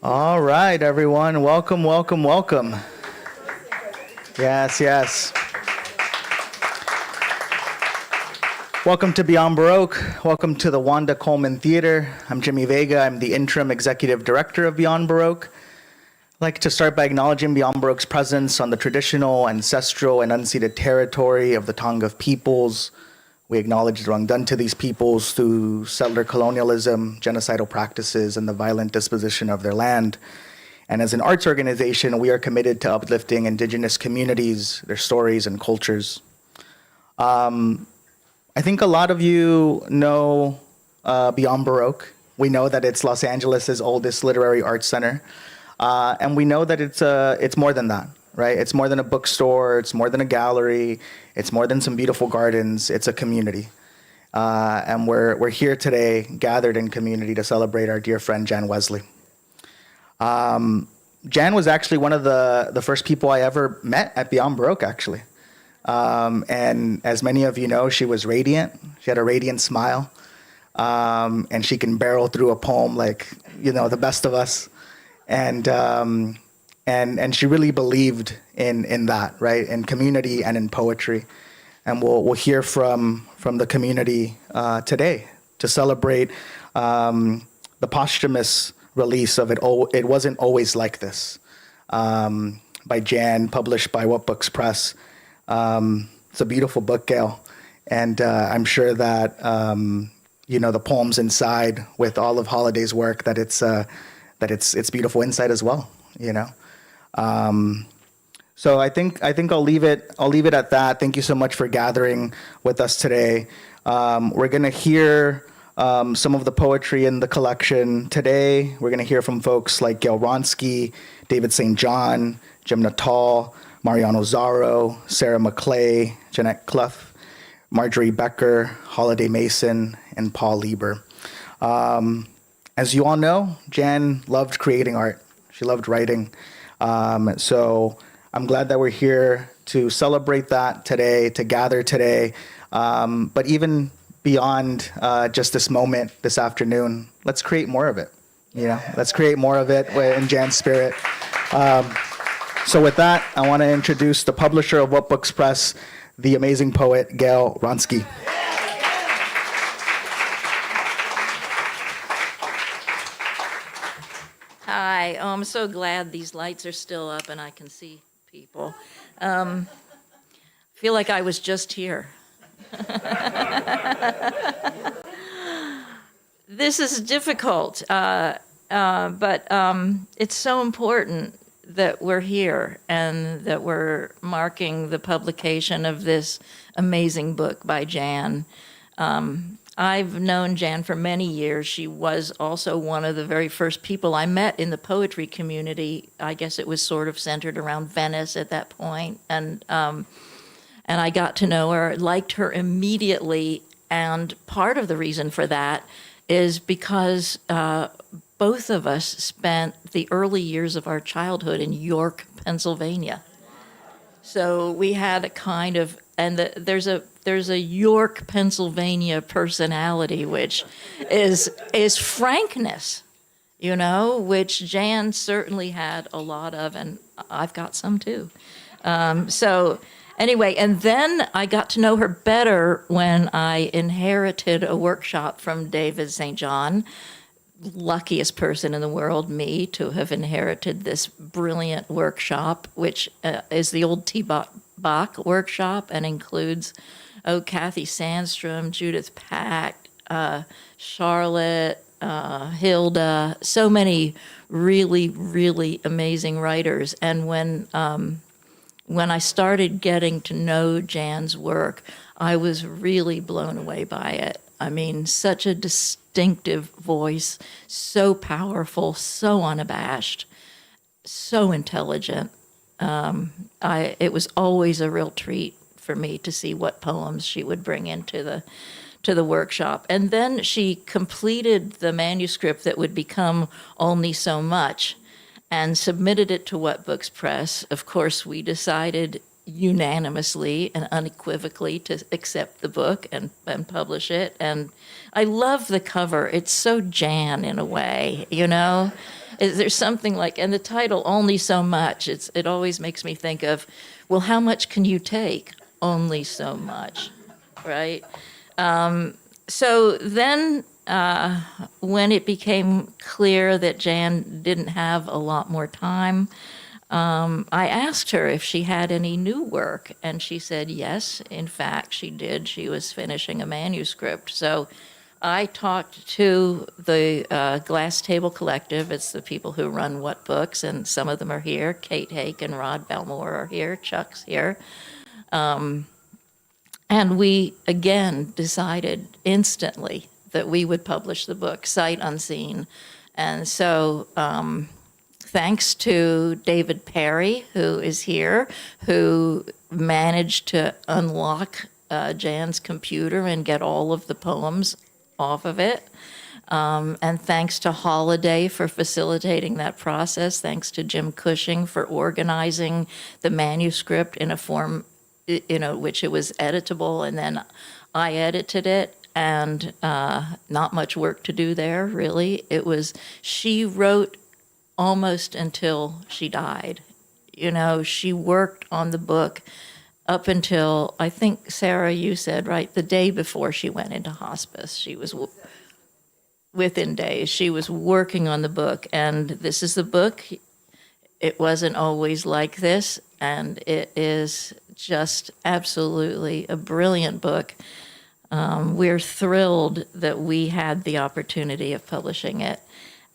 All right, everyone. Welcome, welcome, welcome. Yes, yes. Welcome to Beyond Baroque. Welcome to the Wanda Coleman Theater. I'm Jimmy Vega. I'm the interim executive director of Beyond Baroque. I'd like to start by acknowledging Beyond Baroque's presence on the traditional, ancestral, and unceded territory of the Tonga peoples. We acknowledge the wrong done to these peoples through settler colonialism, genocidal practices, and the violent disposition of their land. And as an arts organization, we are committed to uplifting Indigenous communities, their stories, and cultures. I think a lot of you know Beyond Baroque. We know that it's Los Angeles' oldest literary arts center. And we know that it's more than that, right? It's more than a bookstore. It's more than a gallery. It's more than some beautiful gardens. It's a community. And we're here today, gathered in community to celebrate our dear friend, Jan Wesley. Jan was actually one of the first people I ever met at Beyond Baroque, actually. And as many of you know, she was radiant. She had a radiant smile. And she can barrel through a poem like, the best of us. And she really believed in that, right? In community and in poetry. And we'll hear from the community today to celebrate the posthumous release of It Wasn't Always Like This by Jan, published by What Books Press. It's a beautiful book, Gail. And I'm sure that, the poems inside with all of Holiday's work, that it's beautiful inside as well, So I think I'll leave it at that. Thank you so much for gathering with us today. We're gonna hear some of the poetry in the collection today. We're gonna hear from folks like Gail Wronsky, David St. John, Jim Natal, Mariano Zaro, Sarah Maclay, Jeanette Clough, Marjorie Becker, Holaday Mason, and Paul Lieber. As you all know, Jan loved creating art. She loved writing. So I'm glad that we're here to celebrate that today, to gather today. But even beyond just this moment, this afternoon, let's create more of it. Let's create more of it in Jan's spirit. So with that, I want to introduce the publisher of What Books Press, the amazing poet, Gail Wronsky. Hi, I'm so glad these lights are still up and I can see people. Feel like I was just here. This is difficult, but it's so important that we're here and that we're marking the publication of this amazing book by Jan. I've known Jan for many years. She was also one of the very first people I met in the poetry community. I guess it was sort of centered around Venice at that point. And I got to know her, liked her immediately. And part of the reason for that is because both of us spent the early years of our childhood in York, Pennsylvania. So we had a kind of, and there's a York, Pennsylvania personality, which is frankness, which Jan certainly had a lot of, and I've got some too. So anyway, and then I got to know her better when I inherited a workshop from David St. John. Luckiest person in the world, me, to have inherited this brilliant workshop, which is the old T-Bach workshop and includes Kathy Sandstrom, Judith Pack, Charlotte, Hilda, so many really, really amazing writers. And when I started getting to know Jan's work, I was really blown away by it. I mean, such a distinctive voice, so powerful, so unabashed, so intelligent. It was always a real treat for me to see what poems she would bring into the workshop. And then she completed the manuscript that would become Only So Much and submitted it to What Books Press. Of course, we decided unanimously and unequivocally to accept the book and publish it. And I love the cover. It's so Jan in a way, There's something like, and the title, Only So Much, it always makes me think of, well, how much can you take? Only so much, right? So then when it became clear that Jan didn't have a lot more time, I asked her if she had any new work, and she said yes, in fact, she did. She was finishing a manuscript. So I talked to the Glass Table Collective. It's the people who run What Books, and some of them are here. Kate Hake and Rod Belmore are here. Chuck's here. And we, again, decided instantly that we would publish the book, sight unseen. And so thanks to David Perry, who is here, who managed to unlock Jan's computer and get all of the poems off of it. And thanks to Holaday for facilitating that process. Thanks to Jim Cushing for organizing the manuscript in a form, which it was editable, and then I edited it, and not much work to do there, really. She wrote almost until she died. She worked on the book up until, I think, Sarah, you said, right, the day before she went into hospice. She was, within days, she was working on the book, and this is the book. It wasn't always like this, and it is just absolutely a brilliant book. We're thrilled that we had the opportunity of publishing it.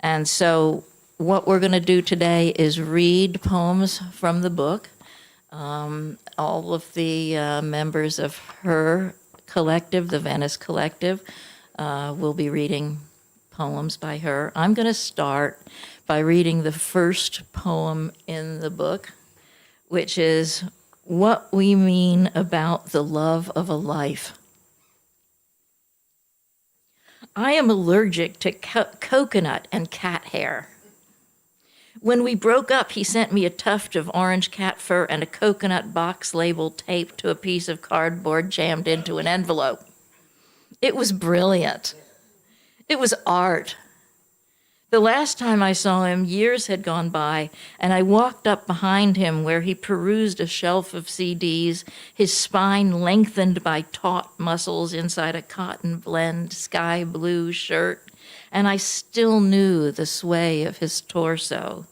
And so what we're going to do today is read poems from the book. All of the members of her collective, the Venice Collective, will be reading poems by her. I'm going to start by reading the first poem in the book, which is What We Mean About the Love of a Life. I am allergic to coconut and cat hair. When we broke up, he sent me a tuft of orange cat fur and a coconut box label taped to a piece of cardboard jammed into an envelope. It was brilliant. It was art. The last time I saw him, years had gone by, and I walked up behind him where he perused a shelf of CDs, his spine lengthened by taut muscles inside a cotton blend sky blue shirt, and I still knew the sway of his torso,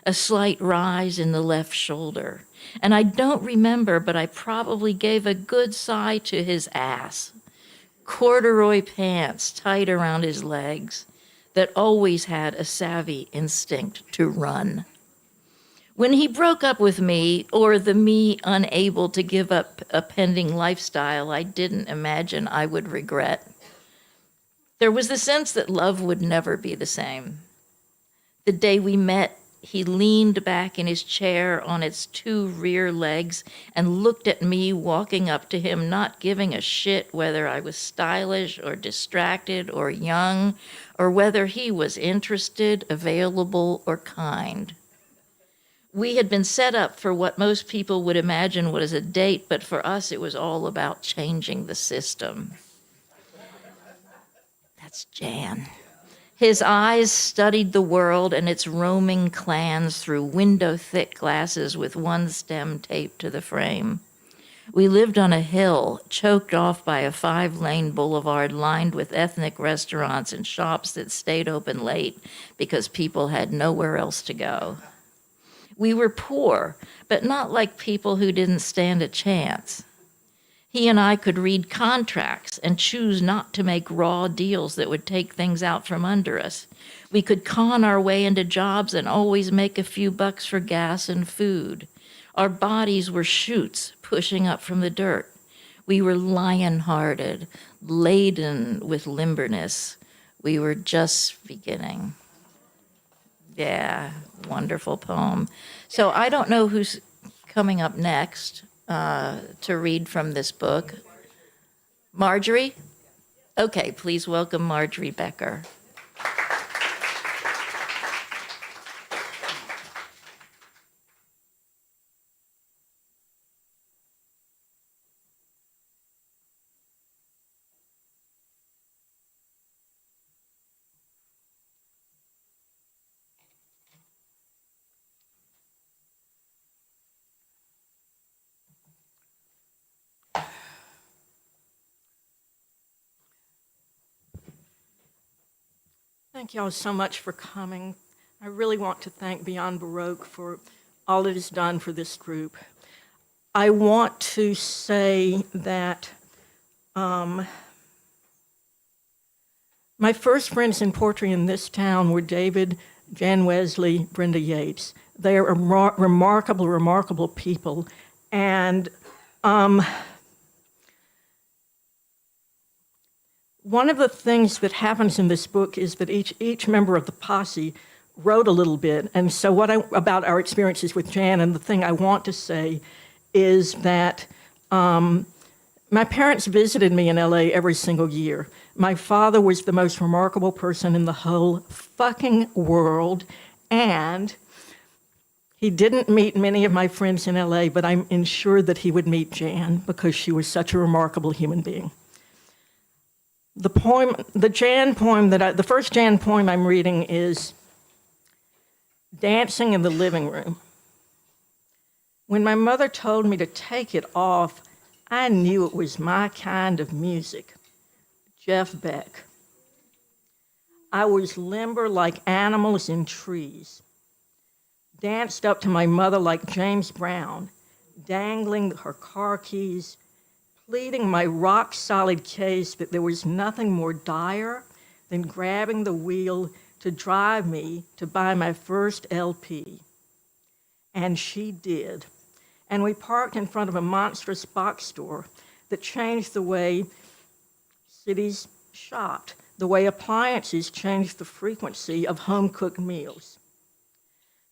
a slight rise in the left shoulder. And I don't remember, but I probably gave a good sigh to his ass. Corduroy pants tight around his legs that always had a savvy instinct to run. When he broke up with me, or the me unable to give up a pending lifestyle I didn't imagine I would regret, there was the sense that love would never be the same. The day we met, he leaned back in his chair on its two rear legs and looked at me walking up to him, not giving a shit whether I was stylish or distracted or young, or whether he was interested, available, or kind. We had been set up for what most people would imagine was a date, but for us it was all about changing the system. That's Jan. His eyes studied the world and its roaming clans through window-thick glasses with one stem taped to the frame. We lived on a hill, choked off by a 5-lane boulevard lined with ethnic restaurants and shops that stayed open late because people had nowhere else to go. We were poor, but not like people who didn't stand a chance. He and I could read contracts and choose not to make raw deals that would take things out from under us. We could con our way into jobs and always make a few bucks for gas and food. Our bodies were chutes pushing up from the dirt. We were lion-hearted, laden with limberness. We were just beginning. Yeah, wonderful poem. So I don't know who's coming up next to read from this book. Marjorie? Okay, please welcome Marjorie Becker. Thank y'all so much for coming. I really want to thank Beyond Baroque for all it has done for this group. I want to say that my first friends in poetry in this town were David, Jan Wesley, Brenda Yates. They are remarkable, remarkable people. And one of the things that happens in this book is that each member of the posse wrote a little bit. And so about our experiences with Jan, and the thing I want to say is that my parents visited me in LA every single year. My father was the most remarkable person in the whole fucking world, and he didn't meet many of my friends in LA, but I'm ensured that he would meet Jan because she was such a remarkable human being. The first Jan poem I'm reading is Dancing in the Living Room. When my mother told me to take it off, I knew it was my kind of music. Jeff Beck. I was limber like animals in trees. Danced up to my mother like James Brown, dangling her car keys, pleading my rock-solid case that there was nothing more dire than grabbing the wheel to drive me to buy my first LP. And she did. And we parked in front of a monstrous box store that changed the way cities shopped, the way appliances changed the frequency of home-cooked meals.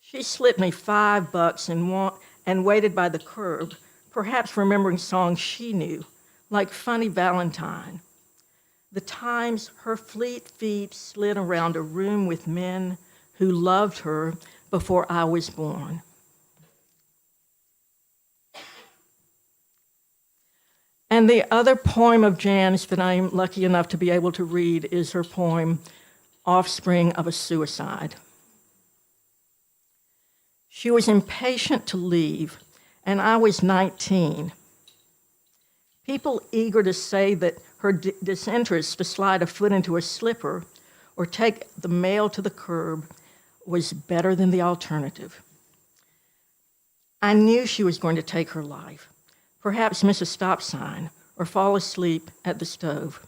She slipped me $5 and waited by the curb, perhaps remembering songs she knew, like Funny Valentine. The times her fleet feet slid around a room with men who loved her before I was born. And the other poem of Jan's that I'm lucky enough to be able to read is her poem, Offspring of a Suicide. She was impatient to leave, and I was 19. People eager to say that her disinterest to slide a foot into a slipper or take the mail to the curb was better than the alternative. I knew she was going to take her life. Perhaps miss a stop sign, or fall asleep at the stove.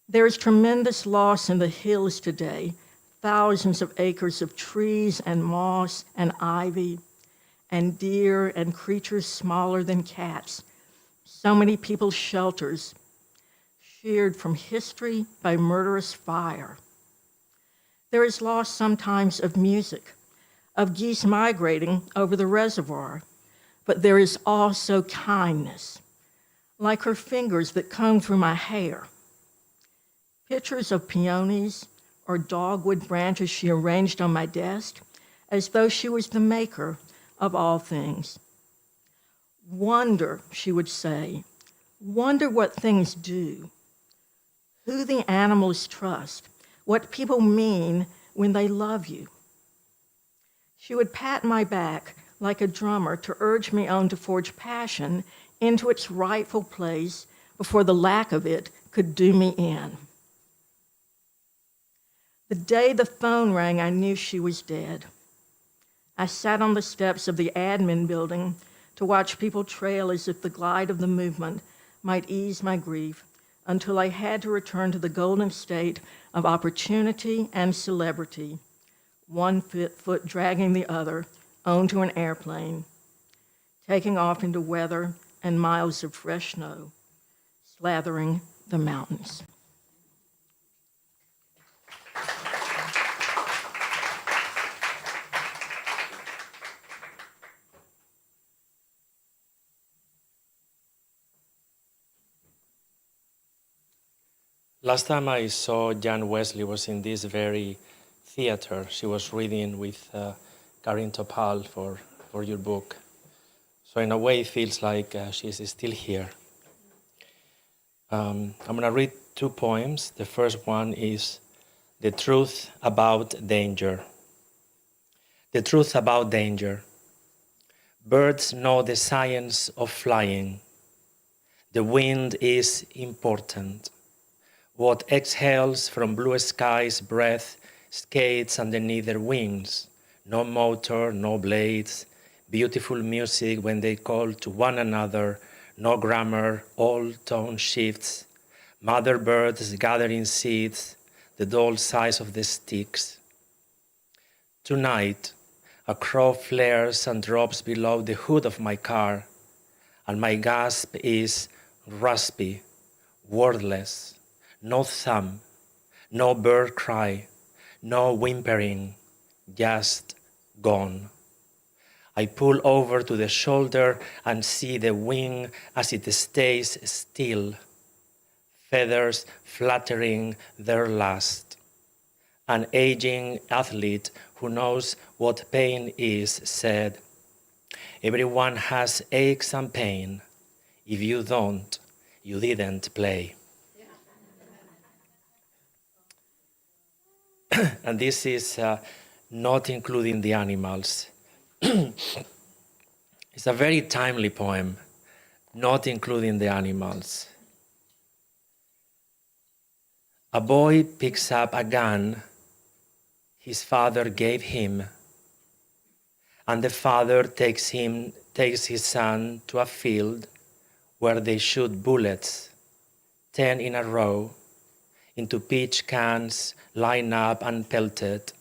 There is tremendous loss in the hills today, thousands of acres of trees and moss and ivy, and deer and creatures smaller than cats. So many people's shelters, sheared from history by murderous fire. There is loss sometimes of music, of geese migrating over the reservoir, but there is also kindness, like her fingers that comb through my hair. Pictures of peonies or dogwood branches she arranged on my desk as though she was the maker of all things. Wonder, she would say, wonder what things do, who the animals trust, what people mean when they love you. She would pat my back like a drummer to urge me on to forge passion into its rightful place before the lack of it could do me in. The day the phone rang, I knew she was dead. I sat on the steps of the admin building to watch people trail as if the glide of the movement might ease my grief until I had to return to the golden state of opportunity and celebrity, one foot dragging the other onto an airplane, taking off into weather and miles of fresh snow, slathering the mountains. Last time I saw Jan Wesley was in this very theater. She was reading with Karin Topal for your book. So in a way, it feels like she's still here. I'm going to read 2 poems. The first one is The Truth About Danger. The truth about danger. Birds know the science of flying. The wind is important. What exhales from blue skies breath skates underneath their wings. No motor, no blades, beautiful music when they call to one another, no grammar, all tone shifts, mother birds gathering seeds, the dull size of the sticks. Tonight, a crow flares and drops below the hood of my car, and my gasp is raspy, wordless, no thumb, no bird cry, no whimpering, just gone. I pull over to the shoulder and see the wing as it stays still, feathers fluttering their last. An aging athlete who knows what pain is said, "Everyone has aches and pain. If you don't, you didn't play." And this is not including the animals. It's a very timely poem, not including the animals. A boy picks up a gun his father gave him, and the father takes his son to a field where they shoot bullets, 10 in a row, into pitch cans, line up unpelted,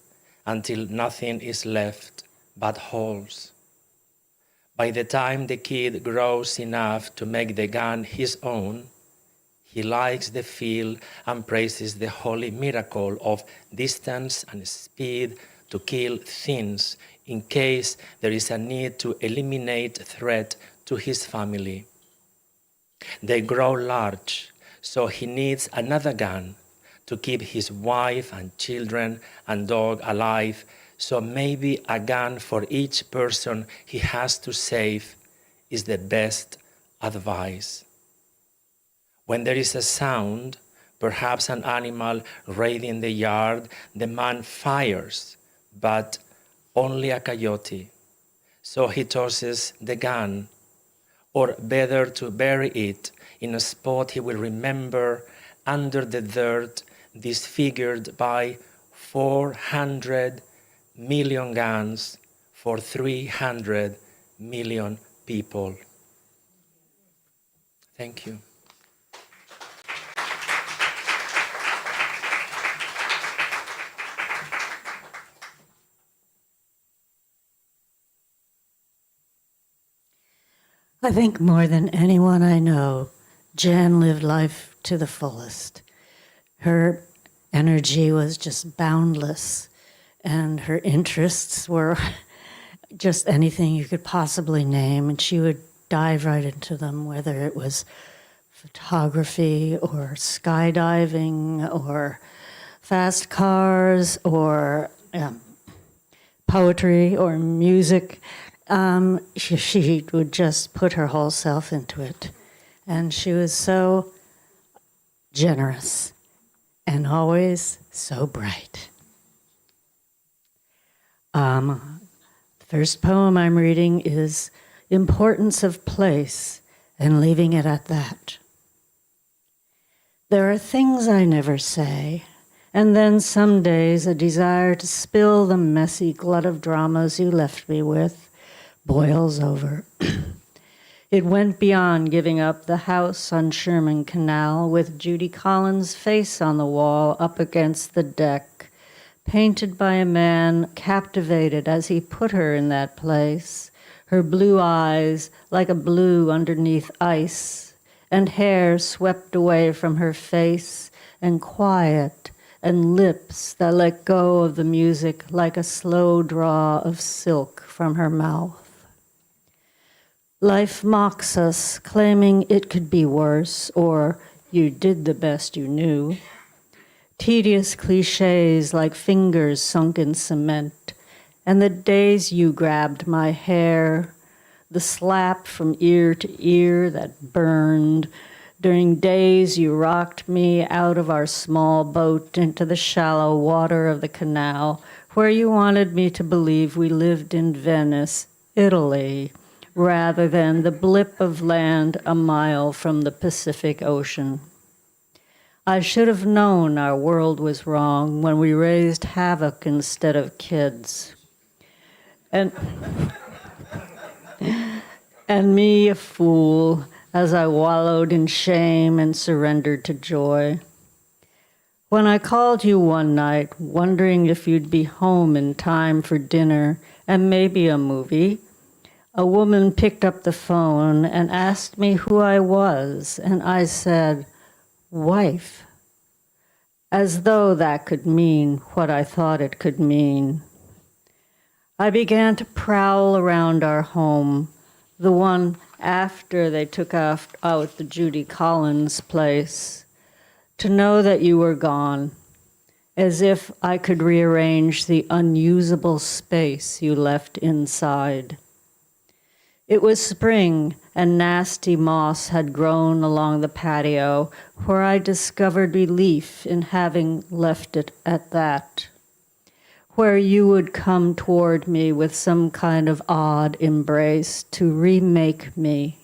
until nothing is left but holes. By the time the kid grows enough to make the gun his own, he likes the feel and praises the holy miracle of distance and speed to kill things in case there is a need to eliminate threat to his family. They grow large, so he needs another gun to keep his wife and children and dog alive, so maybe a gun for each person he has to save is the best advice. When there is a sound, perhaps an animal raiding the yard, the man fires, but only a coyote. So he tosses the gun, or better to bury it in a spot he will remember under the dirt, disfigured by 400 million guns for 300 million people. Thank you. I think more than anyone I know, Jan lived life to the fullest. Her energy was just boundless, and her interests were just anything you could possibly name, and she would dive right into them, whether it was photography or skydiving or fast cars or poetry or music. She would just put her whole self into it. And she was so generous and always so bright. The first poem I'm reading is Importance of Place, and leaving it at that. There are things I never say, and then some days a desire to spill the messy glut of dramas you left me with boils over. It went beyond giving up the house on Sherman Canal with Judy Collins' face on the wall up against the deck, painted by a man captivated as he put her in that place, her blue eyes like a blue underneath ice, and hair swept away from her face, and quiet, and lips that let go of the music like a slow draw of silk from her mouth. Life mocks us, claiming it could be worse, or you did the best you knew. Tedious cliches like fingers sunk in cement, and the days you grabbed my hair, the slap from ear to ear that burned, during days you rocked me out of our small boat into the shallow water of the canal, where you wanted me to believe we lived in Venice, Italy, rather than the blip of land a mile from the Pacific Ocean. I should have known our world was wrong when we raised havoc instead of kids. And me a fool as I wallowed in shame and surrendered to joy. When I called you one night, wondering if you'd be home in time for dinner and maybe a movie, a woman picked up the phone and asked me who I was, and I said, wife, as though that could mean what I thought it could mean. I began to prowl around our home, the one after they took out the Judy Collins place, to know that you were gone, as if I could rearrange the unusable space you left inside. It was spring, and nasty moss had grown along the patio, where I discovered relief in having left it at that, where you would come toward me with some kind of odd embrace to remake me,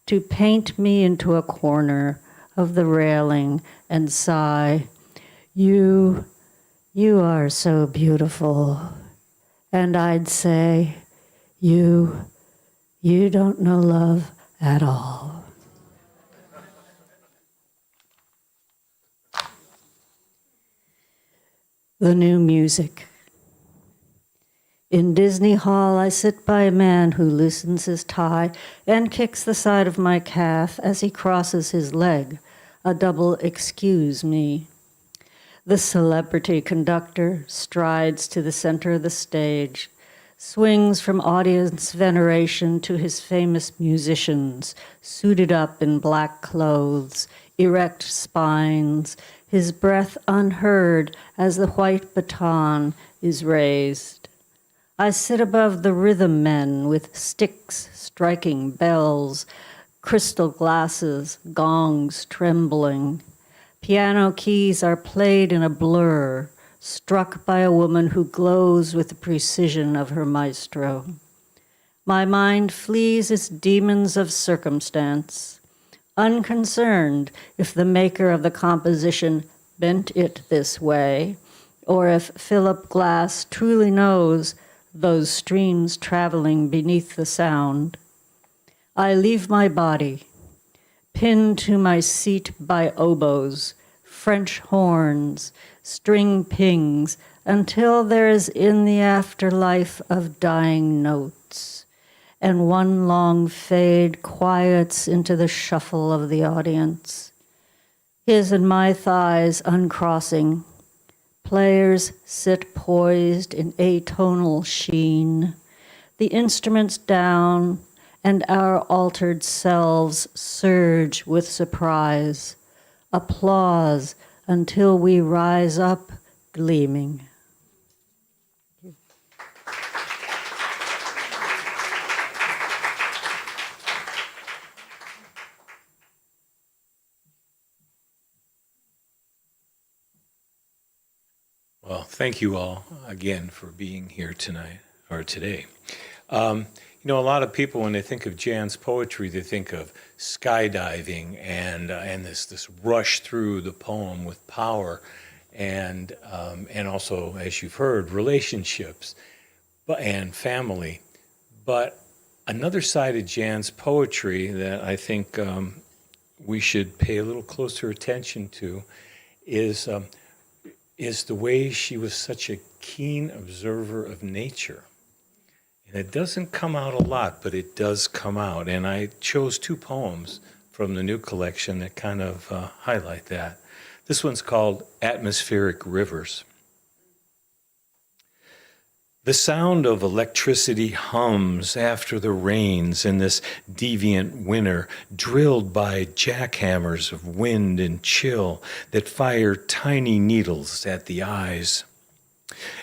to paint me into a corner of the railing and sigh, you are so beautiful. And I'd say, you don't know love at all. The new music. In Disney Hall, I sit by a man who loosens his tie and kicks the side of my calf as he crosses his leg, a double excuse me. The celebrity conductor strides to the center of the stage, swings from audience veneration to his famous musicians, suited up in black clothes, erect spines, his breath unheard as the white baton is raised. I sit above the rhythm men with sticks striking bells, crystal glasses, gongs trembling. Piano keys are played in a blur, struck by a woman who glows with the precision of her maestro. My mind flees its demons of circumstance, unconcerned if the maker of the composition bent it this way, or if Philip Glass truly knows those streams traveling beneath the sound. I leave my body, pinned to my seat by oboes, French horns, string pings, until there is in the afterlife of dying notes, and one long fade quiets into the shuffle of the audience. His and my thighs uncrossing, players sit poised in atonal sheen, the instruments down, and our altered selves surge with surprise, applause until we rise up gleaming. Well, thank you all again for being here tonight, or today. A lot of people, when they think of Jan's poetry, they think of skydiving and this rush through the poem with power, and also, as you've heard, relationships, and family. But another side of Jan's poetry that I think we should pay a little closer attention to is the way she was such a keen observer of nature. And it doesn't come out a lot, but it does come out. And I chose two poems from the new collection that kind of highlight that. This one's called Atmospheric Rivers. The sound of electricity hums after the rains in this deviant winter, drilled by jackhammers of wind and chill that fire tiny needles at the eyes.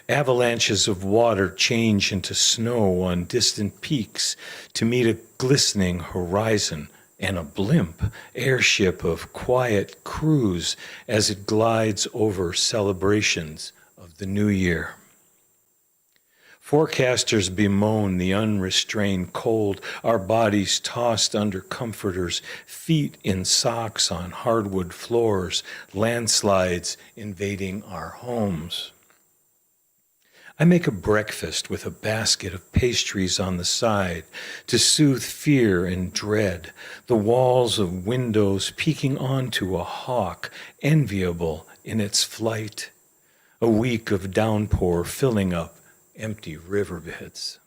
Avalanches of water change into snow on distant peaks to meet a glistening horizon and a blimp airship of quiet cruise as it glides over celebrations of the new year. Forecasters bemoan the unrestrained cold, our bodies tossed under comforters, feet in socks on hardwood floors, landslides invading our homes. I make a breakfast with a basket of pastries on the side to soothe fear and dread, the walls of windows peeking onto a hawk, enviable in its flight, a week of downpour filling up empty riverbeds.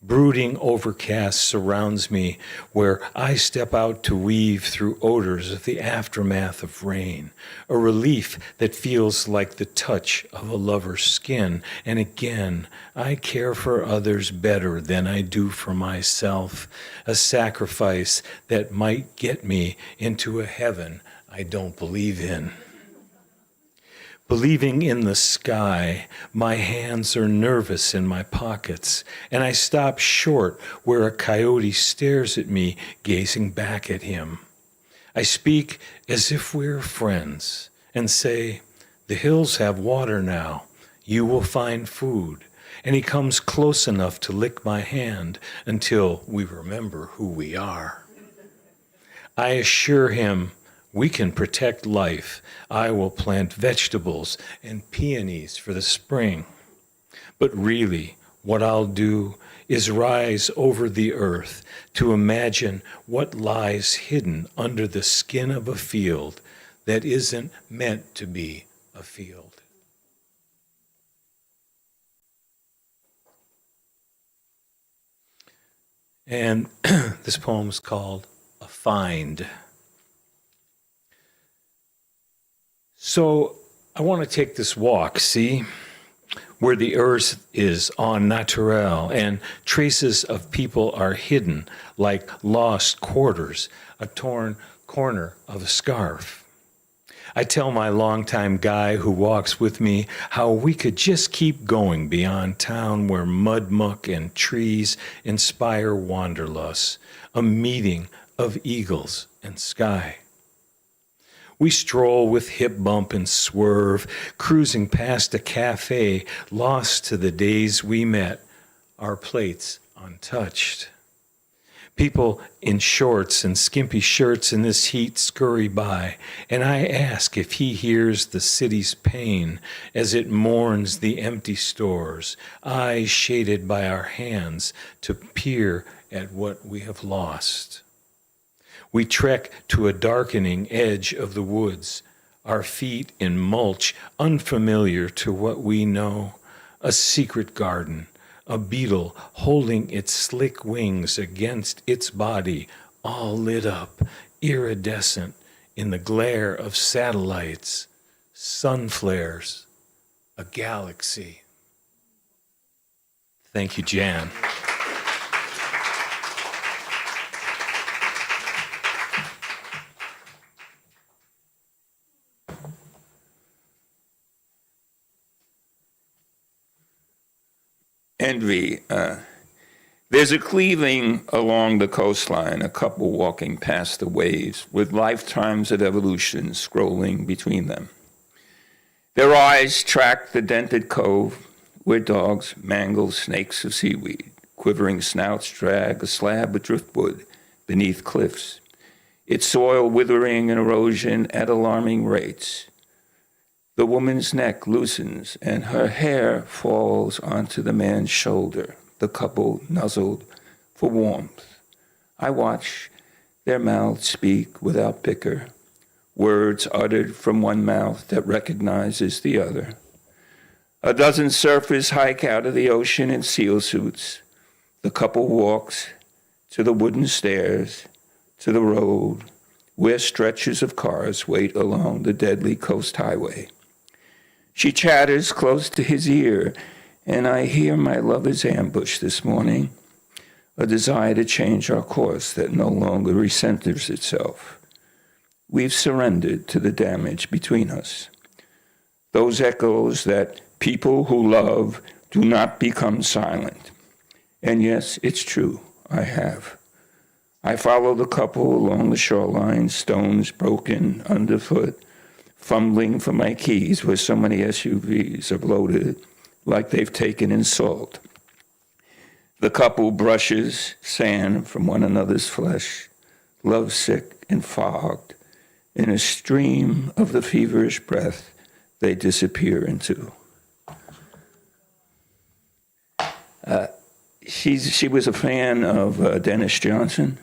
Brooding overcast surrounds me where I step out to weave through odors of the aftermath of rain, a relief that feels like the touch of a lover's skin. And again, I care for others better than I do for myself, a sacrifice that might get me into a heaven I don't believe in. Believing in the sky, my hands are nervous in my pockets, and I stop short where a coyote stares at me, gazing back at him. I speak as if we're friends and say, "The hills have water now. You will find food." And he comes close enough to lick my hand until we remember who we are. I assure him, "We can protect life. I will plant vegetables and peonies for the spring." But really, what I'll do is rise over the earth to imagine what lies hidden under the skin of a field that isn't meant to be a field. And this poem's called A Find. So I want to take this walk, see, where the earth is en naturel and traces of people are hidden like lost quarters, a torn corner of a scarf. I tell my longtime guy who walks with me how we could just keep going beyond town where mud, muck, and trees inspire wanderlust, a meeting of eagles and sky. We stroll with hip bump and swerve, cruising past a cafe, lost to the days we met, our plates untouched. People in shorts and skimpy shirts in this heat scurry by, and I ask if he hears the city's pain as it mourns the empty stores, eyes shaded by our hands to peer at what we have lost. We trek to a darkening edge of the woods, our feet in mulch unfamiliar to what we know, a secret garden, a beetle holding its slick wings against its body, all lit up, iridescent in the glare of satellites, sun flares, a galaxy. Thank you, Jan. Envy. There's a cleaving along the coastline, a couple walking past the waves with lifetimes of evolution scrolling between them. Their eyes track the dented cove where dogs mangle snakes of seaweed, quivering snouts drag a slab of driftwood beneath cliffs, its soil withering and erosion at alarming rates. The woman's neck loosens and her hair falls onto the man's shoulder, the couple nuzzled for warmth. I watch their mouths speak without bicker, words uttered from one mouth that recognizes the other. A dozen surfers hike out of the ocean in SEAL suits. The couple walks to the wooden stairs, to the road, where stretches of cars wait along the deadly coast highway. She chatters close to his ear, and I hear my lover's ambush this morning, a desire to change our course that no longer recenters itself. We've surrendered to the damage between us. Those echoes that people who love do not become silent. And yes, it's true, I have. I follow the couple along the shoreline, stones broken underfoot, fumbling for my keys where so many SUVs are loaded like they've taken in salt. The couple brushes sand from one another's flesh, lovesick and fogged. In a stream of the feverish breath, they disappear into. She was a fan of Dennis Johnson.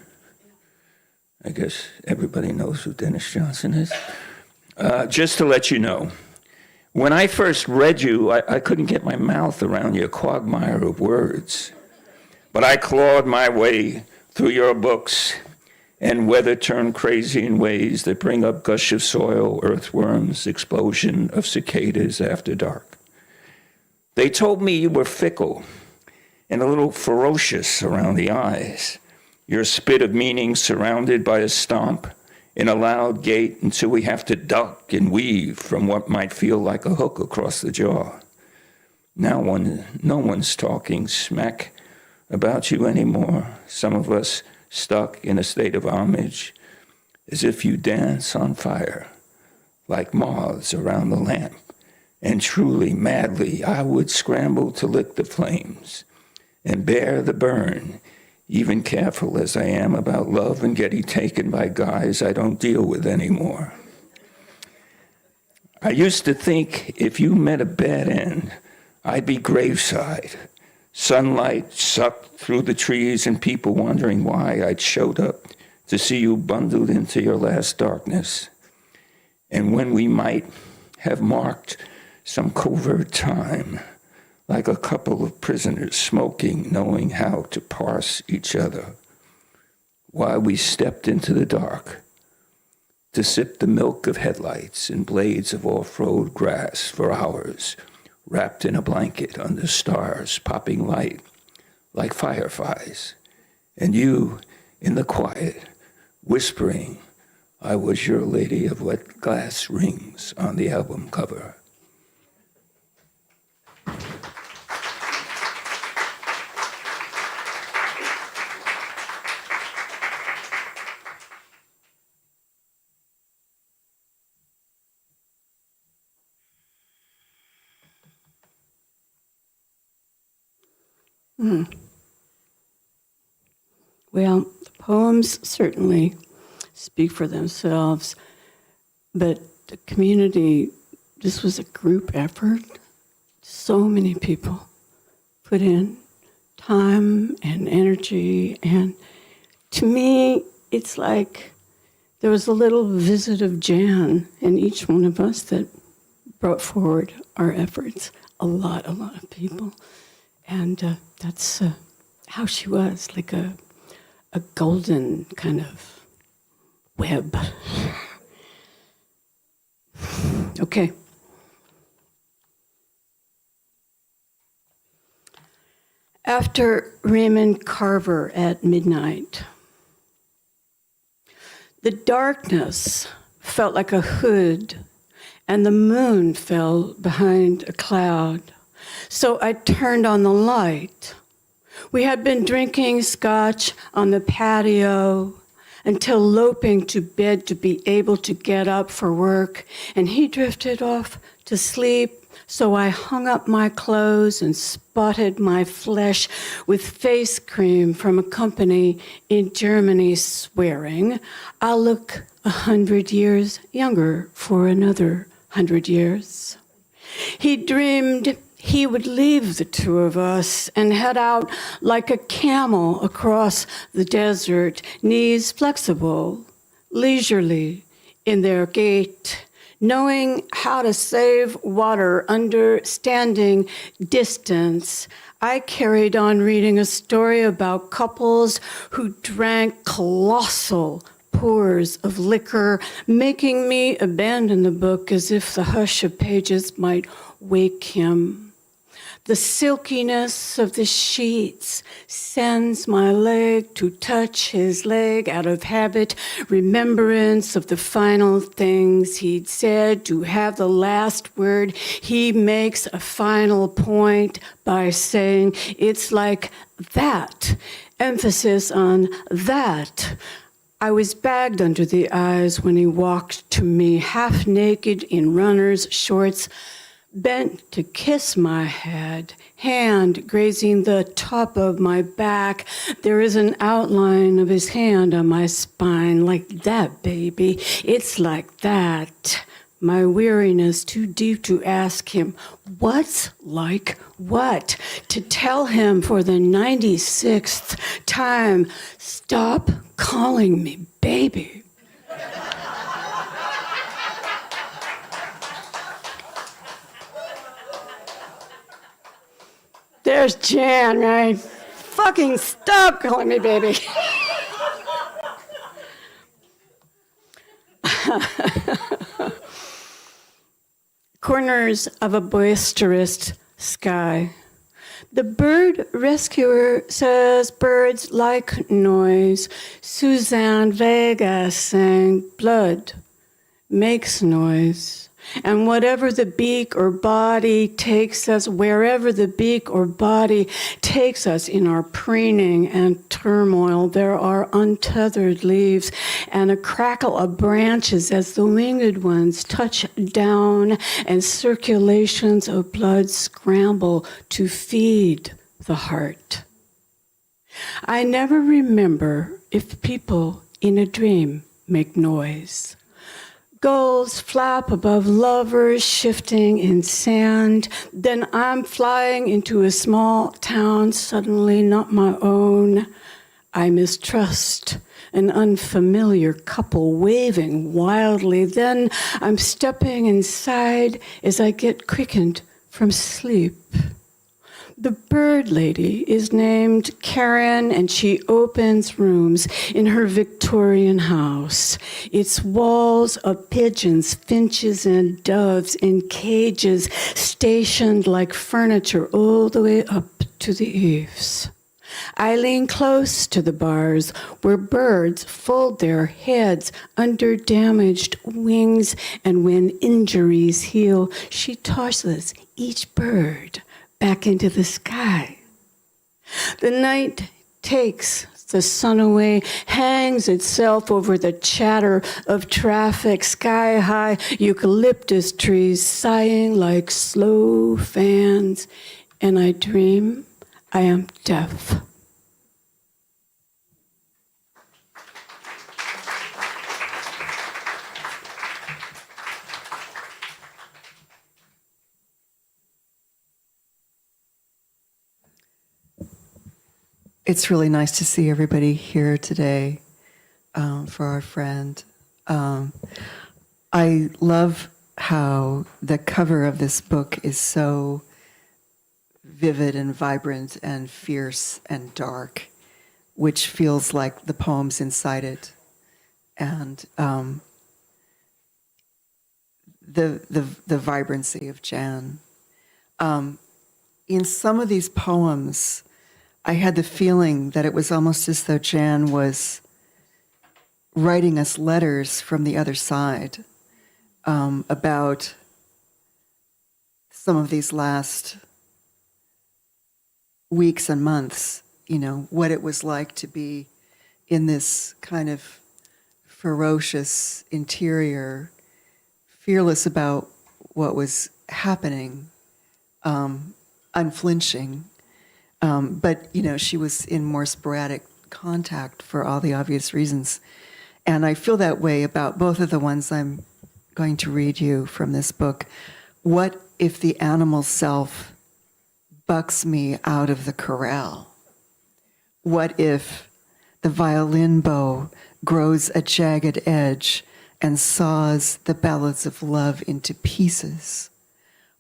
I guess everybody knows who Dennis Johnson is. Just to let you know, when I first read you, I couldn't get my mouth around your quagmire of words. But I clawed my way through your books, and weather turned crazy in ways that bring up gush of soil, earthworms, explosion of cicadas after dark. They told me you were fickle and a little ferocious around the eyes, your spit of meaning surrounded by a stomp in a loud gait until we have to duck and weave from what might feel like a hook across the jaw. Now no one's talking smack about you anymore. Some of us stuck in a state of homage, as if you dance on fire, like moths around the lamp. And truly, madly, I would scramble to lick the flames and bear the burn, even careful as I am about love and getting taken by guys I don't deal with anymore. I used to think if you met a bad end, I'd be graveside. Sunlight sucked through the trees and people wondering why I'd showed up to see you bundled into your last darkness. And when we might have marked some covert time, like a couple of prisoners smoking, knowing how to parse each other, while we stepped into the dark to sip the milk of headlights and blades of off-road grass for hours, wrapped in a blanket under stars popping light like fireflies, and you in the quiet, whispering, I was your lady of wet glass rings on the album cover. Well, the poems certainly speak for themselves, but the community, this was a group effort. So many people put in time and energy, and to me, it's like there was a little visit of Jan in each one of us that brought forward our efforts. A lot of people. And that's how she was, like a golden kind of web. Okay. After Raymond Carver at midnight, the darkness felt like a hood, and the moon fell behind a cloud. So I turned on the light. We had been drinking scotch on the patio until loping to bed to be able to get up for work, and he drifted off to sleep. So I hung up my clothes and spotted my flesh with face cream from a company in Germany, swearing, I'll look 100 years younger for another 100 years. He dreamed he would leave the two of us and head out like a camel across the desert, knees flexible, leisurely in their gait, knowing how to save water, understanding distance. I carried on reading a story about couples who drank colossal pours of liquor, making me abandon the book as if the hush of pages might wake him. The silkiness of the sheets sends my leg to touch his leg out of habit, remembrance of the final things he'd said, to have the last word. He makes a final point by saying, it's like that, emphasis on that. I was bagged under the eyes when he walked to me, half naked in runner's shorts, bent to kiss my head, hand grazing the top of my back. There is an outline of his hand on my spine, like that, baby. It's like that. My weariness too deep to ask him, what's like what? To tell him for the 96th time, stop calling me baby. There's Jan, right? Fucking stop calling me baby. Corners of a boisterous sky. The bird rescuer says birds like noise. Suzanne Vega sang blood makes noise. And whatever the beak or body takes us, wherever the beak or body takes us in our preening and turmoil, there are untethered leaves and a crackle of branches as the winged ones touch down and circulations of blood scramble to feed the heart. I never remember if people in a dream make noise. Gulls flap above lovers shifting in sand. Then I'm flying into a small town, suddenly not my own. I mistrust an unfamiliar couple waving wildly. Then I'm stepping inside as I get quickened from sleep. The bird lady is named Karen, and she opens rooms in her Victorian house. Its walls of pigeons, finches, and doves in cages stationed like furniture all the way up to the eaves. I lean close to the bars where birds fold their heads under damaged wings, and when injuries heal, she tosses each bird back into the sky. The night takes the sun away, hangs itself over the chatter of traffic, sky-high eucalyptus trees sighing like slow fans, and I dream I am deaf. It's really nice to see everybody here today for our friend. I love how the cover of this book is so vivid and vibrant and fierce and dark, which feels like the poems inside it. And the vibrancy of Jan. In some of these poems, I had the feeling that it was almost as though Jan was writing us letters from the other side about some of these last weeks and months, you know, what it was like to be in this kind of ferocious interior, fearless about what was happening, unflinching. But, you know, she was in more sporadic contact for all the obvious reasons. And I feel that way about both of the ones I'm going to read you from this book. What if the animal self bucks me out of the corral? What if the violin bow grows a jagged edge and saws the ballads of love into pieces?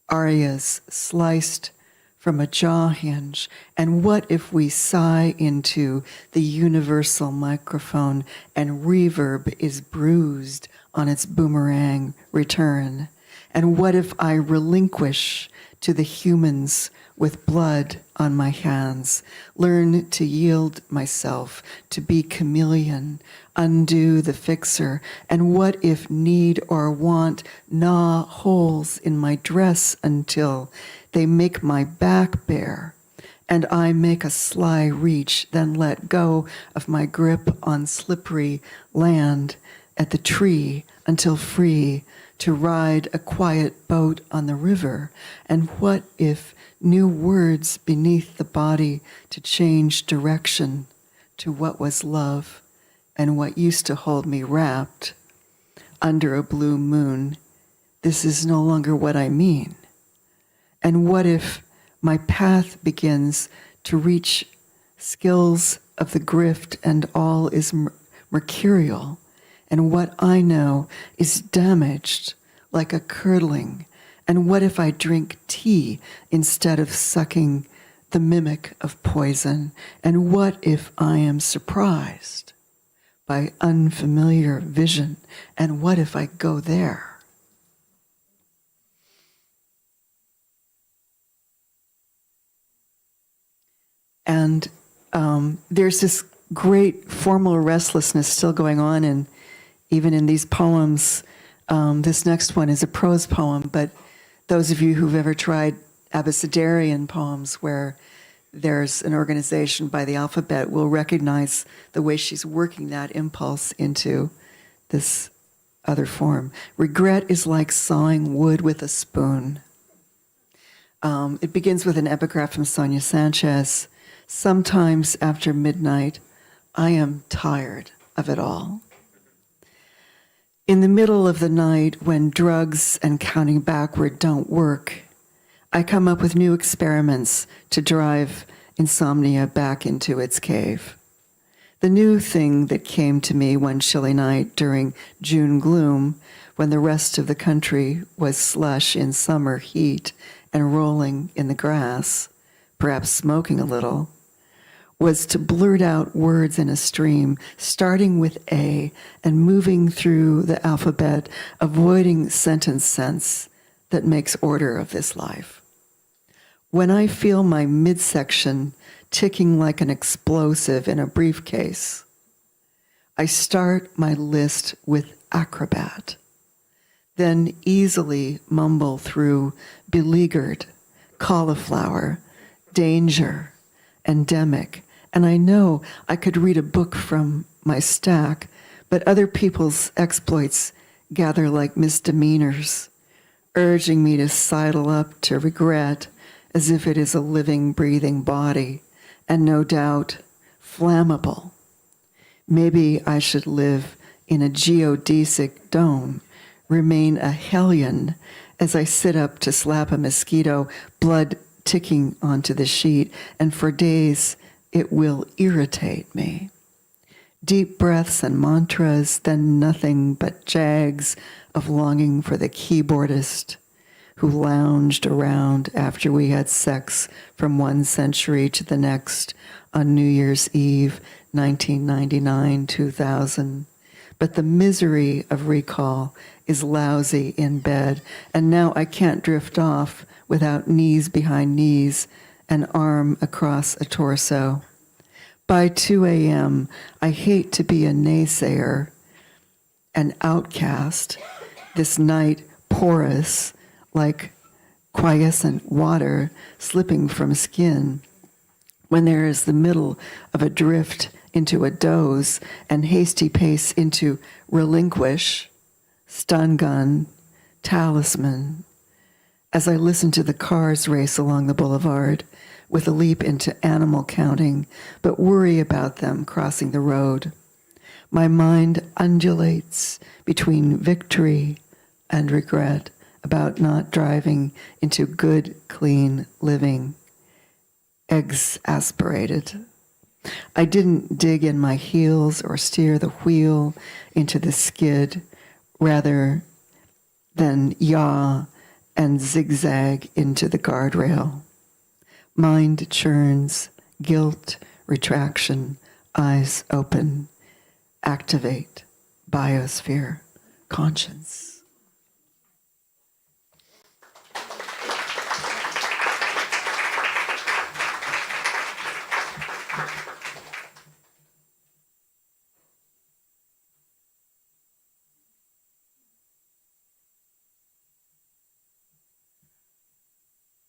Arias sliced from a jaw hinge, and what if we sigh into the universal microphone and reverb is bruised on its boomerang return? And what if I relinquish to the humans with blood on my hands, learn to yield myself, to be chameleon, undo the fixer? And what if need or want gnaw holes in my dress until they make my back bare, and I make a sly reach, then let go of my grip on slippery land at the tree until free to ride a quiet boat on the river? And what if new words beneath the body to change direction to what was love and what used to hold me wrapped under a blue moon? This is no longer what I mean. And what if my path begins to reach skills of the grift and all is mercurial, and what I know is damaged like a curdling? And what if I drink tea instead of sucking the mimic of poison? And what if I am surprised by unfamiliar vision? And what if I go there? And there's this great formal restlessness still going on, and even in these poems. This next one is a prose poem, but those of you who've ever tried abecedarian poems where there's an organization by the alphabet will recognize the way she's working that impulse into this other form. Regret is like sawing wood with a spoon. It begins with an epigraph from Sonia Sanchez. Sometimes after midnight, I am tired of it all. In the middle of the night, when drugs and counting backward don't work, I come up with new experiments to drive insomnia back into its cave. The new thing that came to me one chilly night during June gloom, when the rest of the country was slush in summer heat and rolling in the grass, perhaps smoking a little, was to blurt out words in a stream, starting with A and moving through the alphabet, avoiding sentence sense that makes order of this life. When I feel my midsection ticking like an explosive in a briefcase, I start my list with acrobat, then easily mumble through beleaguered, cauliflower, danger, endemic, and I know I could read a book from my stack, but other people's exploits gather like misdemeanors, urging me to sidle up to regret as if it is a living, breathing body, and no doubt flammable. Maybe I should live in a geodesic dome, remain a hellion as I sit up to slap a mosquito, blood ticking onto the sheet, and for days it will irritate me. Deep breaths and mantras, then nothing but jags of longing for the keyboardist who lounged around after we had sex from one century to the next on New Year's Eve, 1999, 2000. But the misery of recall is lousy in bed, and now I can't drift off without knees behind knees, an arm across a torso. By 2 a.m., I hate to be a naysayer, an outcast, this night porous, like quiescent water slipping from skin, when there is the middle of a drift into a doze and hasty pace into relinquish, stun gun, talisman, as I listen to the cars race along the boulevard with a leap into animal counting, but worry about them crossing the road. My mind undulates between victory and regret about not driving into good, clean living. Exasperated. I didn't dig in my heels or steer the wheel into the skid, rather than yaw and zigzag into the guardrail. Mind churns, guilt, retraction, eyes open, activate, biosphere, conscience.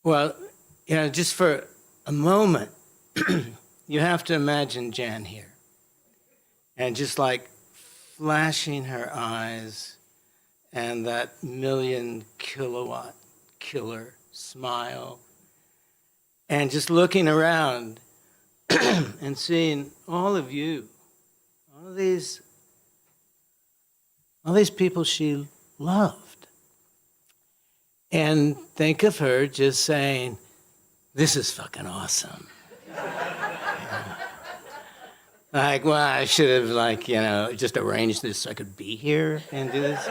Well, just for a moment, you have to imagine Jan here. And just like flashing her eyes and that million kilowatt killer smile, and just looking around and seeing all of you, all these people she loved. And think of her just saying, "This is fucking awesome." Like, well, I should have, like, just arranged this so I could be here and do this,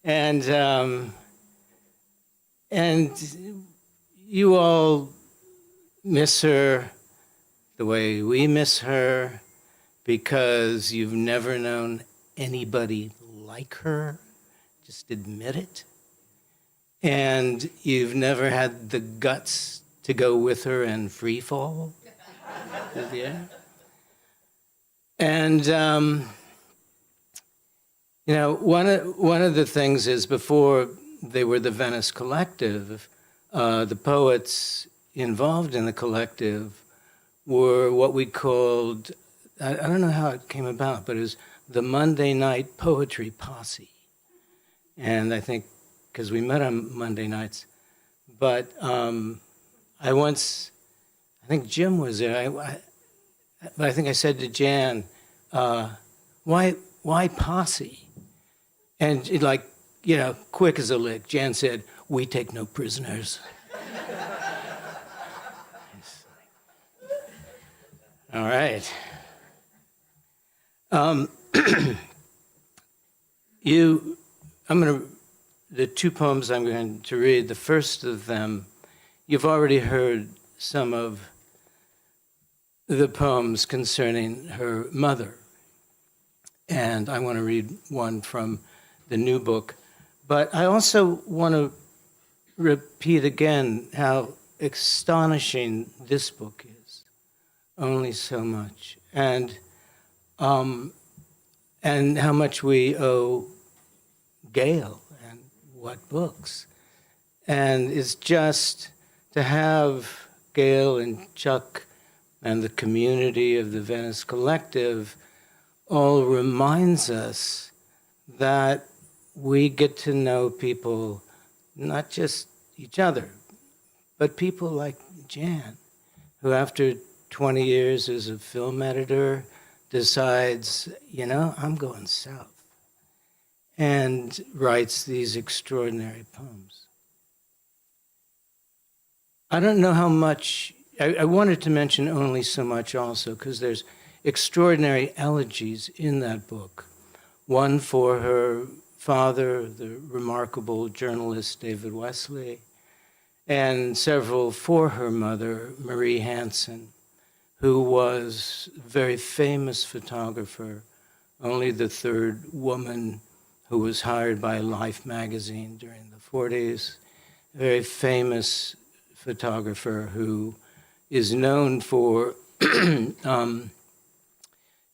and you all miss her the way we miss her, because you've never known anybody like her. Just admit it. And you've never had the guts to go with her and free fall. Yeah. And one of the things is, before they were the Venice Collective, the poets involved in the collective were what we called, I don't know how it came about, but it was the Monday Night Poetry Posse. And I think, because we met on Monday nights, but I think Jim was there. But I think I said to Jan, why posse? And quick as a lick, Jan said, "We take no prisoners." All right. The two poems I'm going to read, the first of them, you've already heard some of the poems concerning her mother. And I want to read one from the new book. But I also want to repeat again how astonishing this book is. Only so much. And how much we owe Gail, and what books. And it's just to have Gail and Chuck and the community of the Venice Collective all reminds us that we get to know people, not just each other, but people like Jan, who after 20 years as a film editor decides, I'm going south, and writes these extraordinary poems. I don't know how much, I wanted to mention Only So Much also, because there's extraordinary elegies in that book. One for her father, the remarkable journalist David Wesley, and several for her mother, Marie Hansen, who was a very famous photographer, only the third woman who was hired by Life magazine during the 40s, a very famous photographer who is known for,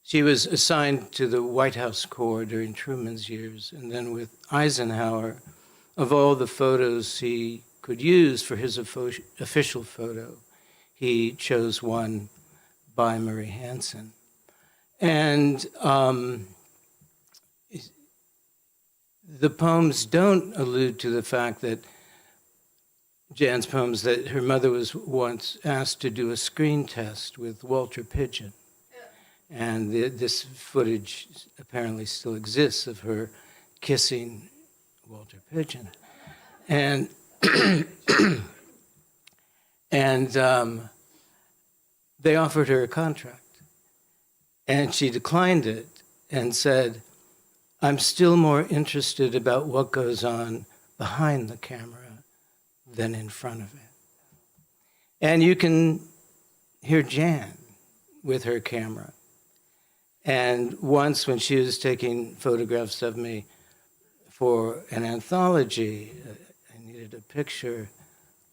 she was assigned to the White House Corps during Truman's years, and then with Eisenhower, of all the photos he could use for his official photo, he chose one by Marie Hansen. And the poems don't allude to the fact that Jan's poems, that her mother was once asked to do a screen test with Walter Pidgeon. And this footage apparently still exists of her kissing Walter Pidgeon. And they offered her a contract. And she declined it and said, "I'm still more interested about what goes on behind the camera than in front of it." And you can hear Jan with her camera. And once when she was taking photographs of me for an anthology, I needed a picture,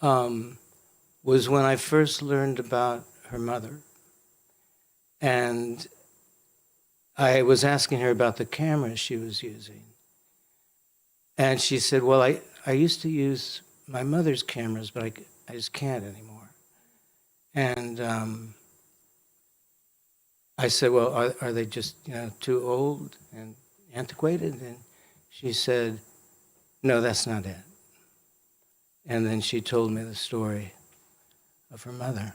was when I first learned about her mother. And I was asking her about the camera she was using. And she said, "Well, I used to use my mother's cameras, but I just can't anymore." And I said, "Well, are they just too old?" And antiquated? And she said, no, that's not it. And then she told me the story of her mother.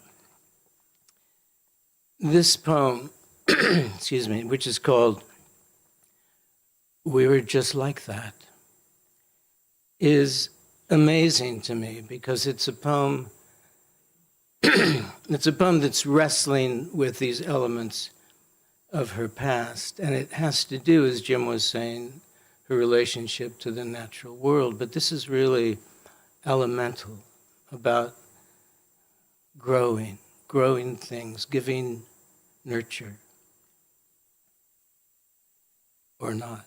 This poem, excuse me, which is called We Were Just Like That, is amazing to me because it's a poem it's a poem that's wrestling with these elements of her past, and it has to do, as Jim was saying, her relationship to the natural world. But this is really elemental, about growing things, giving nurture or not.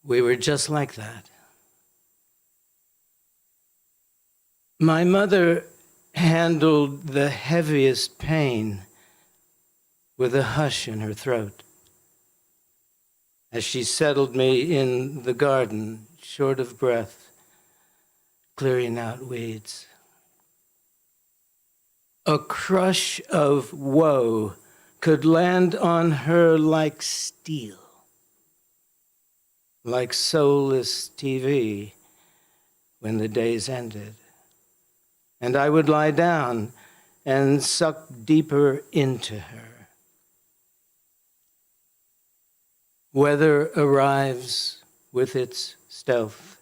We were just like that. My mother handled the heaviest pain with a hush in her throat as she settled me in the garden, short of breath, clearing out weeds. A crush of woe could land on her like steel, like soulless TV when the days ended. And I would lie down and suck deeper into her. Weather arrives with its stealth,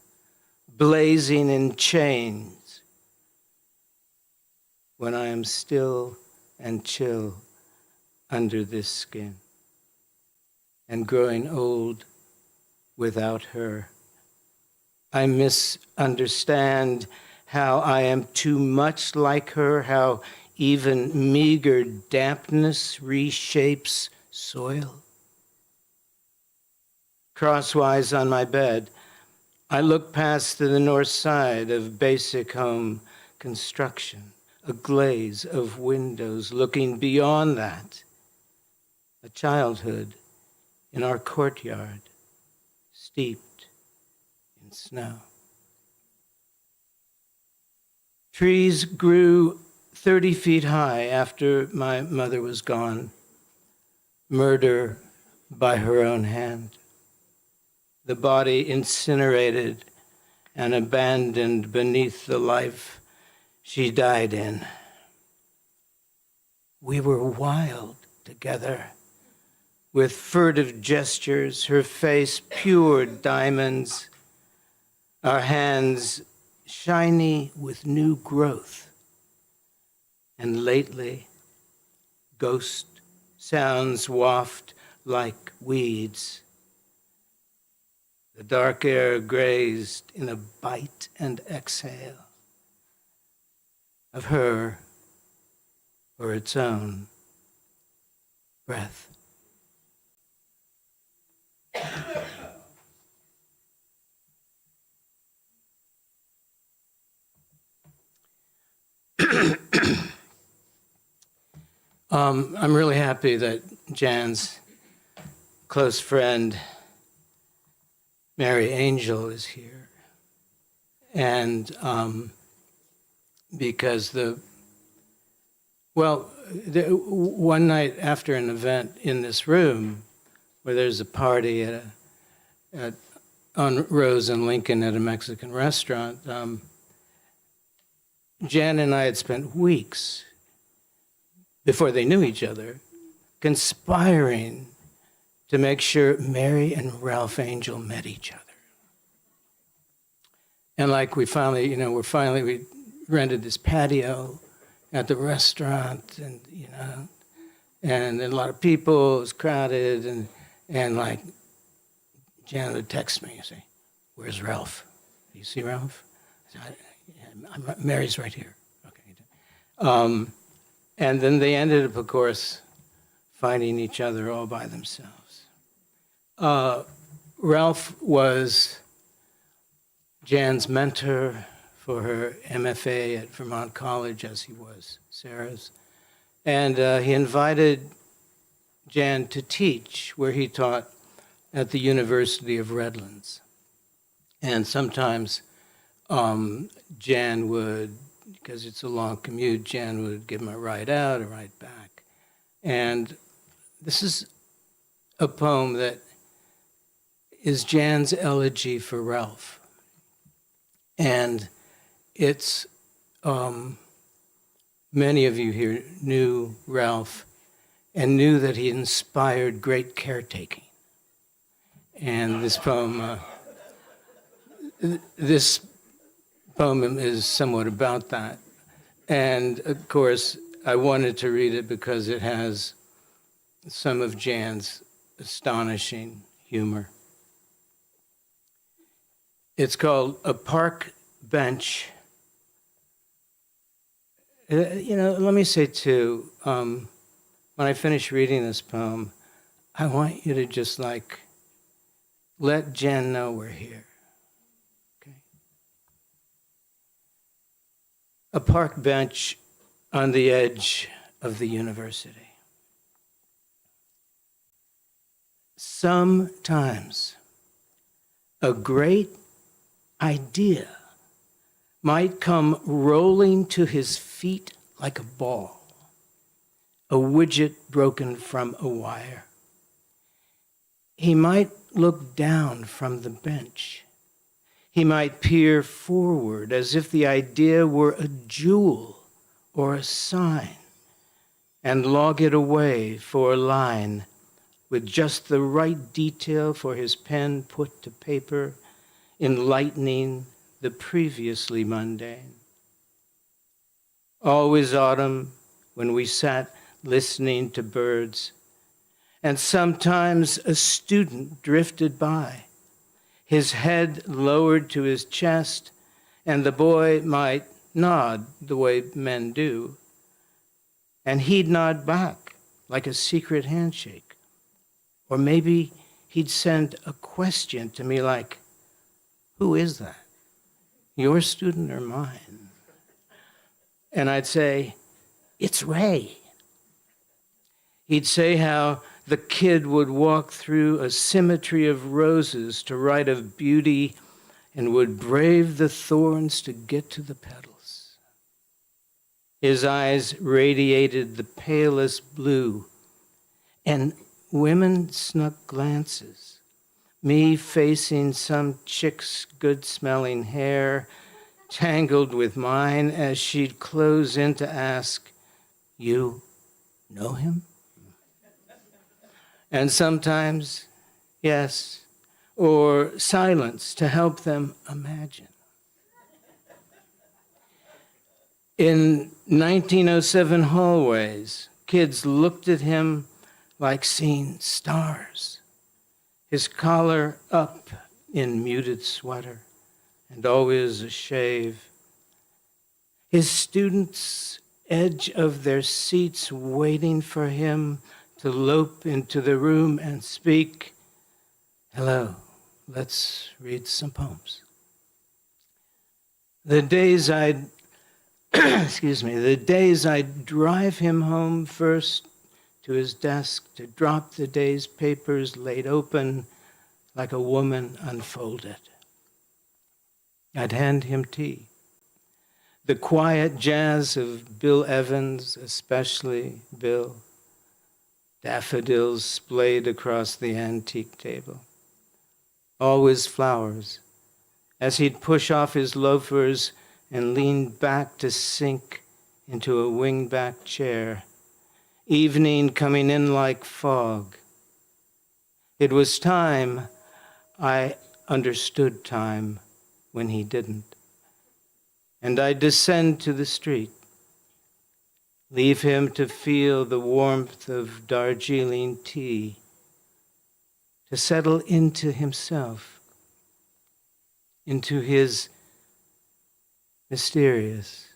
blazing in chains, when I am still and chill under this skin, and growing old without her. I misunderstand how I am too much like her, how even meager dampness reshapes soil. Crosswise on my bed, I look past to the north side of basic home construction, a glaze of windows looking beyond that, a childhood in our courtyard, steeped in snow. Trees grew 30 feet high after my mother was gone. Murder by her own hand. The body incinerated and abandoned beneath the life she died in. We were wild together, with furtive gestures, her face pure diamonds, our hands shiny with new growth. And lately, ghost sounds waft like weeds. The dark air grazed in a bite and exhale of her or its own breath. I'm really happy that Jan's close friend, Mary Angel, is here. And because one night after an event in this room, where there's a party on Rose and Lincoln at a Mexican restaurant, Jan and I had spent weeks before they knew each other, conspiring to make sure Mary and Ralph Angel met each other. And like we rented this patio at the restaurant, and and a lot of people, it was crowded, and like Jan would text me and say, "Where's Ralph? Do you see Ralph?" I said, Mary's right here. Okay. And then they ended up, of course, finding each other all by themselves. Ralph was Jan's mentor for her MFA at Vermont College, as he was Sarah's. And he invited Jan to teach where he taught at the University of Redlands. And sometimes Jan would, because it's a long commute, Jan would give him a ride out, a ride back. And this is a poem that is Jan's elegy for Ralph. And it's, many of you here knew Ralph and knew that he inspired great caretaking. And this poem is somewhat about that. And of course, I wanted to read it because it has some of Jan's astonishing humor. It's called A Park Bench. Let me say too, when I finish reading this poem, I want you to just let Jan know we're here. Okay? A park bench on the edge of the university. Sometimes a great idea might come rolling to his feet like a ball, a widget broken from a wire. He might look down from the bench. He might peer forward as if the idea were a jewel or a sign, and log it away for a line with just the right detail for his pen put to paper, enlightening the previously mundane. Always autumn when we sat listening to birds, and sometimes a student drifted by, his head lowered to his chest, and the boy might nod the way men do, and he'd nod back like a secret handshake. Or maybe he'd send a question to me like, "Who is that? Your student or mine?" And I'd say, "It's Ray." He'd say how the kid would walk through a symmetry of roses to write of beauty and would brave the thorns to get to the petals. His eyes radiated the palest blue, and women snuck glances, me facing some chick's good-smelling hair tangled with mine as she'd close in to ask, "You know him?" And sometimes, yes, or silence to help them imagine. In 1907 hallways, kids looked at him like seeing stars, his collar up in muted sweater and always a shave, his students edge of their seats waiting for him to lope into the room and speak, "Hello, let's read some poems." The days I'd drive him home first to his desk to drop the day's papers laid open like a woman unfolded. I'd hand him tea. The quiet jazz of Bill Evans, especially Bill. Daffodils splayed across the antique table. Always flowers, as he'd push off his loafers and lean back to sink into a wing-back chair. Evening coming in like fog. It was time. I understood time when he didn't. And I'd descend to the street, leave him to feel the warmth of Darjeeling tea, to settle into himself, into his mysterious,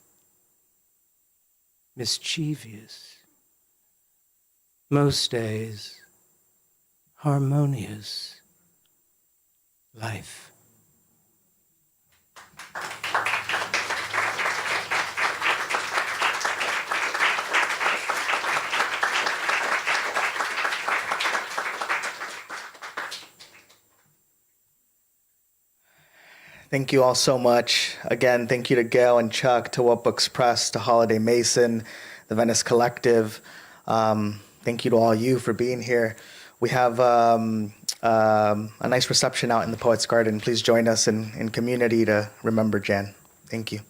mischievous, most days, harmonious life. Thank you all so much. Again, thank you to Gail and Chuck, to What Books Press, to Holaday Mason, the Venice Collective, Thank you to all you for being here. We have a nice reception out in the Poets' Garden. Please join us in community to remember Jan. Thank you.